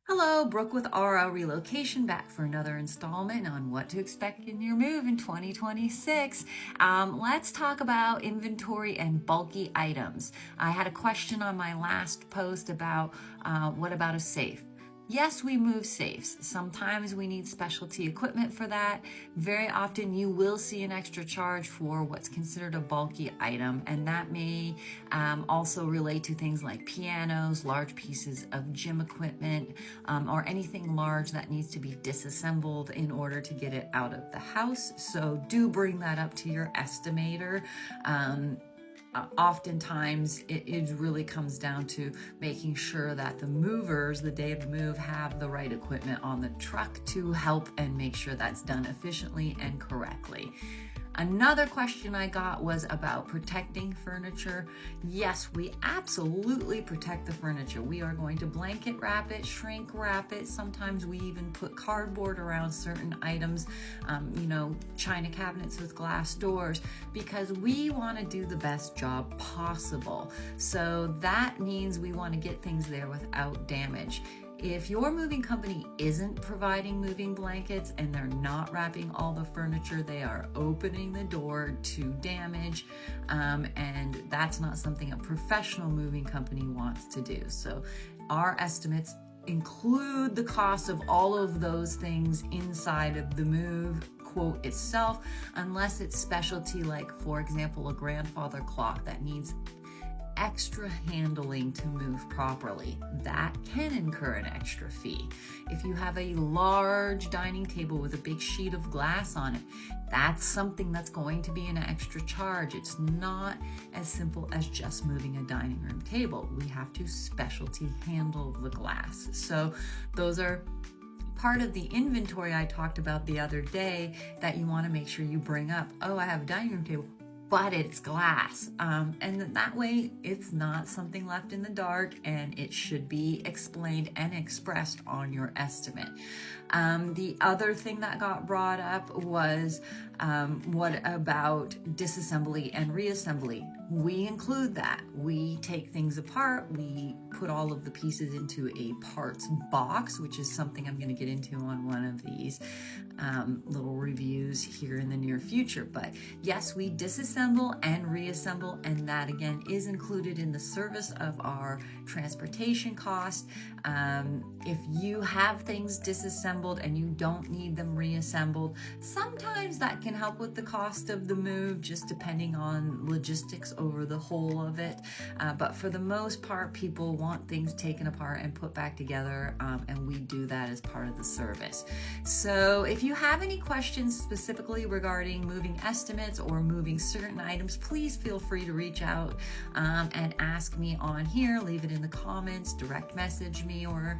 Hello, Brooke with RO Relocation back for another installment on what to expect in your move in 2026. Let's talk about inventory and bulky items. I had a question on my last post about what about a safe? Yes, we move safes. Sometimes we need specialty equipment for that. Very often you will see an extra charge for what's considered a bulky item, and that may also relate to things like pianos, large pieces of gym equipment, or anything large that needs to be disassembled in order to get it out of the house. So do bring that up to your estimator. Oftentimes it really comes down to making sure that the movers, the day of the move, have the right equipment on the truck to help and make sure that's done efficiently and correctly. Another question I got was about protecting furniture. Yes, we absolutely protect the furniture. We are going to blanket wrap it, shrink wrap it. Sometimes we even put cardboard around certain items, china cabinets with glass doors, because we want to do the best job possible. So that means we want to get things there without damage. If your moving company isn't providing moving blankets and they're not wrapping all the furniture, they are opening the door to damage, and that's not something a professional moving company wants to do. So our estimates include the cost of all of those things inside of the move quote itself, unless it's specialty, like for example, a grandfather clock that needs extra handling to move properly. That can incur an extra fee. If you have a large dining table with a big sheet of glass on it, that's something that's going to be an extra charge. It's not as simple as just moving a dining room table. We have to specialty handle the glass. So those are part of the inventory I talked about the other day that you want to make sure you bring up. Oh, I have a dining room table, but it's glass. And that way it's not something left in the dark, and it should be explained and expressed on your estimate. The other thing that got brought up was what about disassembly and reassembly? We include that. We take things apart, we put all of the pieces into a parts box, which is something I'm going to get into on one of these little reviews here in the near future. But yes, we disassemble and reassemble, and that again is included in the service of our transportation cost. If you have things disassembled and you don't need them reassembled, sometimes that can help with the cost of the move, just depending on logistics over the whole of it. But for the most part, people want things taken apart and put back together, and we do that as part of the service. So if you have any questions specifically regarding moving estimates or moving certain items, please feel free to reach out and ask me on here. Leave it in the comments, direct message me, or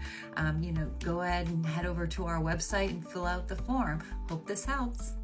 go ahead and head over to our website and fill out the form. Hope this helps.